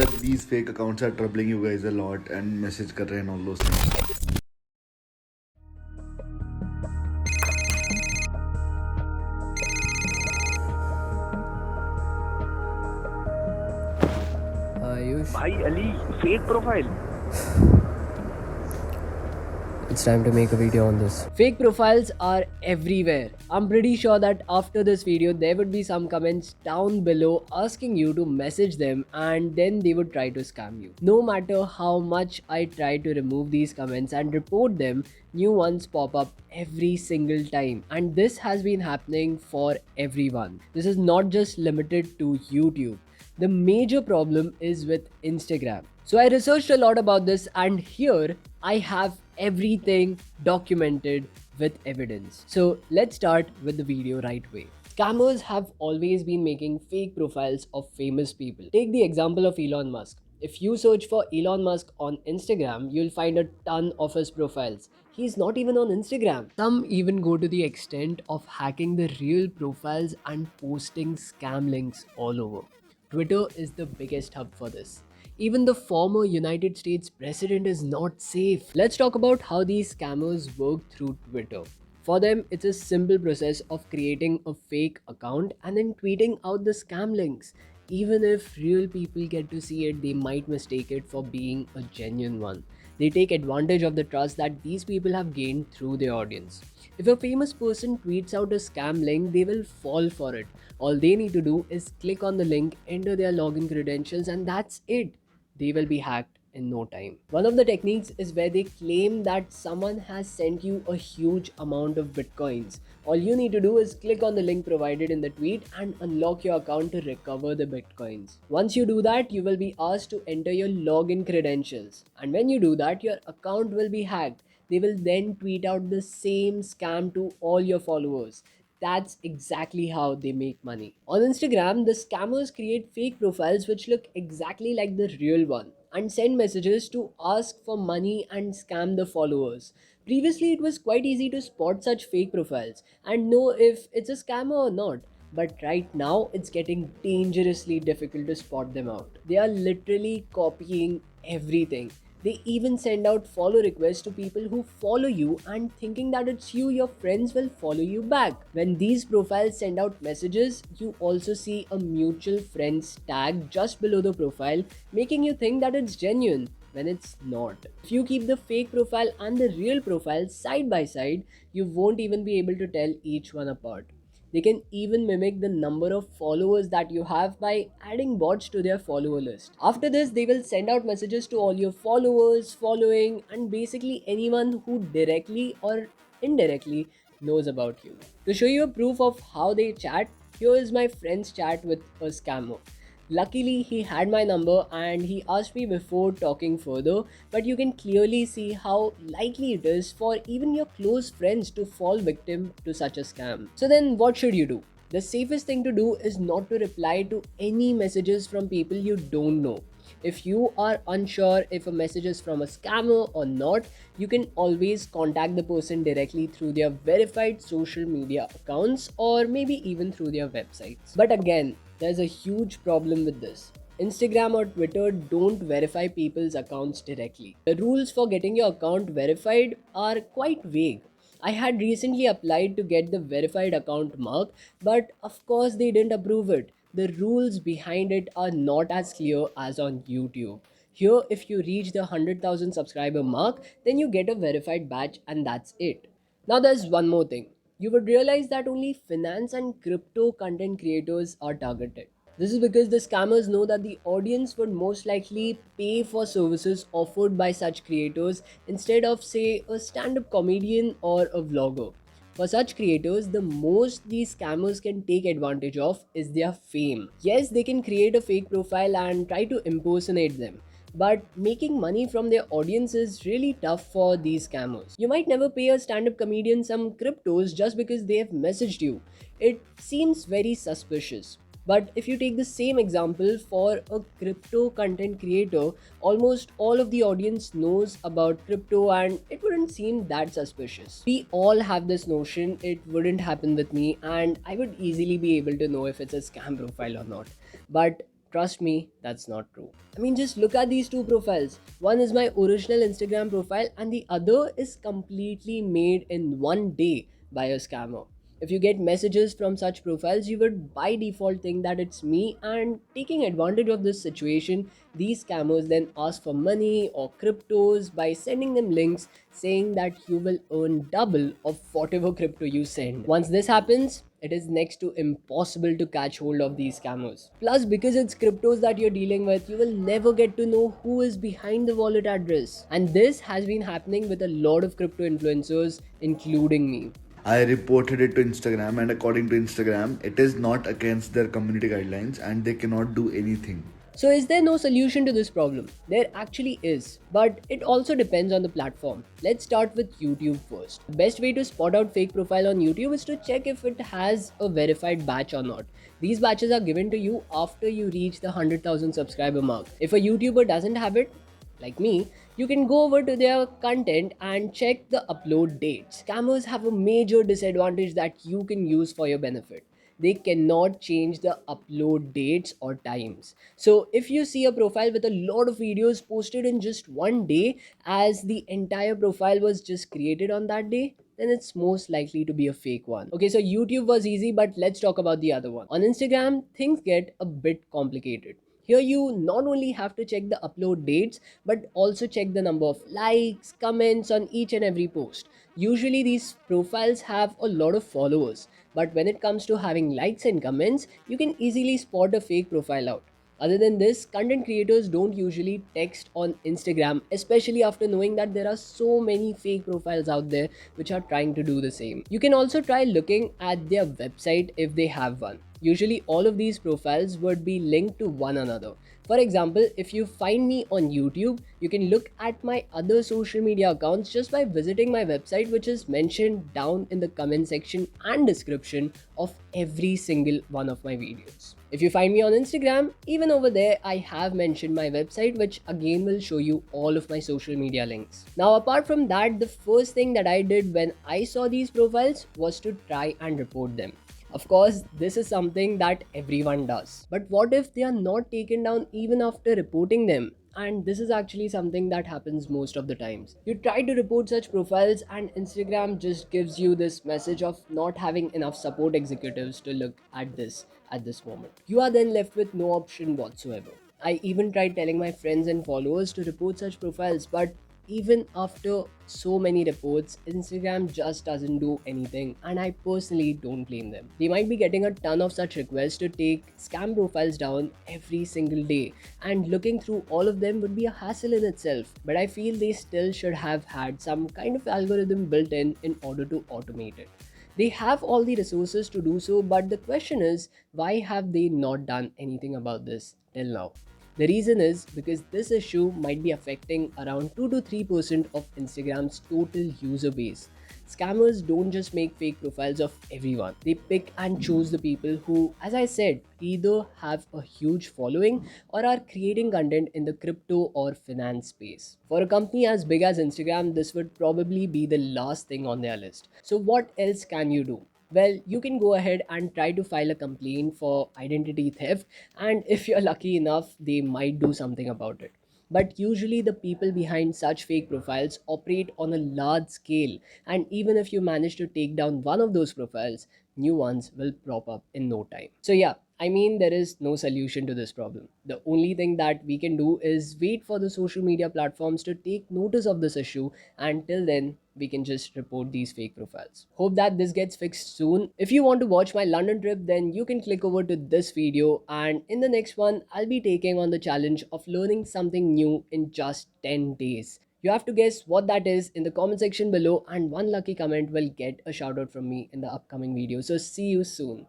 that these fake accounts are troubling you guys a lot and message kar rahe and all those things. Ayush, भाई Ali fake profile it's time to make a video on this. Fake profiles are everywhere. I'm pretty sure that after this video, there would be some comments down below asking you to message them and then they would try to scam you. No matter how much I try to remove these comments and report them, new ones pop up every single time. And this has been happening for everyone. This is not just limited to YouTube. The major problem is with Instagram. So I researched a lot about this and here I have everything documented with evidence. So let's start with the video right away. Scammers have always been making fake profiles of famous people. Take the example of Elon Musk. If you search for Elon Musk on Instagram, you'll find a ton of his profiles. He's not even on Instagram. Some even go to the extent of hacking the real profiles and posting scam links all over. Twitter is the biggest hub for this. Even the former United States president is not safe. Let's talk about how these scammers work through Twitter. For them, it's a simple process of creating a fake account and then tweeting out the scam links. Even if real people get to see it, they might mistake it for being a genuine one. They take advantage of the trust that these people have gained through their audience. If a famous person tweets out a scam link, they will fall for it. All they need to do is click on the link, enter their login credentials, and that's it. They will be hacked in no time. One of the techniques is where they claim that someone has sent you a huge amount of bitcoins. All you need to do is click on the link provided in the tweet and unlock your account to recover the bitcoins. Once you do that, you will be asked to enter your login credentials. And when you do that, your account will be hacked. They will then tweet out the same scam to all your followers. That's exactly how they make money. On Instagram, the scammers create fake profiles which look exactly like the real one and send messages to ask for money and scam the followers. Previously, it was quite easy to spot such fake profiles and know if it's a scammer or not. But right now, it's getting dangerously difficult to spot them out. They are literally copying everything. They even send out follow requests to people who follow you and thinking that it's you, your friends will follow you back. When these profiles send out messages, you also see a mutual friends tag just below the profile, making you think that it's genuine when it's not. If you keep the fake profile and the real profile side by side, you won't even be able to tell each one apart. They can even mimic the number of followers that you have by adding bots to their follower list. After this, they will send out messages to all your followers, following, and basically anyone who directly or indirectly knows about you. To show you a proof of how they chat, here is my friend's chat with a scammer. Luckily, he had my number and he asked me before talking further, but you can clearly see how likely it is for even your close friends to fall victim to such a scam. So then what should you do? The safest thing to do is not to reply to any messages from people you don't know. If you are unsure if a message is from a scammer or not, you can always contact the person directly through their verified social media accounts or maybe even through their websites. But again, there's a huge problem with this. Instagram or Twitter don't verify people's accounts directly. The rules for getting your account verified are quite vague. I had recently applied to get the verified account mark, but of course they didn't approve it. The rules behind it are not as clear as on YouTube. Here, if you reach the 100,000 subscriber mark, then you get a verified badge and that's it. Now, there's one more thing. You would realize that only finance and crypto content creators are targeted. This is because the scammers know that the audience would most likely pay for services offered by such creators instead of, say, a stand up comedian or a vlogger. For such creators, the most these scammers can take advantage of is their fame. Yes, they can create a fake profile and try to impersonate them. But making money from their audience is really tough for these scammers. You might never pay a stand up comedian some cryptos just because they have messaged you. It seems very suspicious. But if you take the same example for a crypto content creator, almost all of the audience knows about crypto and it wouldn't seem that suspicious. We all have this notion it wouldn't happen with me and I would easily be able to know if it's a scam profile or not. But Trust me, that's not true. I mean, just look at these two profiles. One is my original Instagram profile, and the other is completely made in one day by a scammer. If you get messages from such profiles, you would by default think that it's me, and taking advantage of this situation, these scammers then ask for money or cryptos by sending them links saying that you will earn double of whatever crypto you send. Once this happens, it is next to impossible to catch hold of these scammers. Plus, because it's cryptos that you're dealing with, you will never get to know who is behind the wallet address. And this has been happening with a lot of crypto influencers, including me. I reported it to Instagram, and according to Instagram, it is not against their community guidelines and they cannot do anything. So, is there no solution to this problem? There actually is, but it also depends on the platform. Let's start with YouTube first. The best way to spot out fake profile on YouTube is to check if it has a verified batch or not. These batches are given to you after you reach the 100,000 subscriber mark. If a YouTuber doesn't have it, like me, you can go over to their content and check the upload dates. Scammers have a major disadvantage that you can use for your benefit. They cannot change the upload dates or times. So if you see a profile with a lot of videos posted in just one day, as the entire profile was just created on that day, then it's most likely to be a fake one. Okay, so YouTube was easy, but let's talk about the other one. On Instagram, things get a bit complicated. Here you not only have to check the upload dates, but also check the number of likes, comments on each and every post. Usually these profiles have a lot of followers, but when it comes to having likes and comments, you can easily spot a fake profile out. Other than this, content creators don't usually text on Instagram, especially after knowing that there are so many fake profiles out there which are trying to do the same. You can also try looking at their website if they have one. Usually, all of these profiles would be linked to one another. For example, if you find me on YouTube, you can look at my other social media accounts just by visiting my website, which is mentioned down in the comment section and description of every single one of my videos. If you find me on Instagram, even over there, I have mentioned my website, which again will show you all of my social media links. Now, apart from that, the first thing that I did when I saw these profiles was to try and report them. Of course, this is something that everyone does. But what if they are not taken down even after reporting them? And this is actually something that happens most of the times. You try to report such profiles, and Instagram just gives you this message of not having enough support executives to look at this at this moment. You are then left with no option whatsoever. I even tried telling my friends and followers to report such profiles, but even after so many reports, Instagram just doesn't do anything, and I personally don't blame them. They might be getting a ton of such requests to take scam profiles down every single day, and looking through all of them would be a hassle in itself. But I feel they still should have had some kind of algorithm built in order to automate it. They have all the resources to do so, but the question is, why have they not done anything about this till now? The reason is because this issue might be affecting around 2 to 3% of Instagram's total user base. Scammers don't just make fake profiles of everyone. They pick and choose the people who, as I said, either have a huge following or are creating content in the crypto or finance space. For a company as big as Instagram, this would probably be the last thing on their list. So what else can you do? Well, you can go ahead and try to file a complaint for identity theft, and if you're lucky enough, they might do something about it. But usually, the people behind such fake profiles operate on a large scale, and even if you manage to take down one of those profiles, new ones will prop up in no time. So, yeah, I mean, there is no solution to this problem. The only thing that we can do is wait for the social media platforms to take notice of this issue, and till then, we can just report these fake profiles. Hope that this gets fixed soon. If you want to watch my London trip, then you can click over to this video, and in the next one, I'll be taking on the challenge of learning something new in just 10 days. You have to guess what that is in the comment section below, and one lucky comment will get a shout out from me in the upcoming video. So see you soon.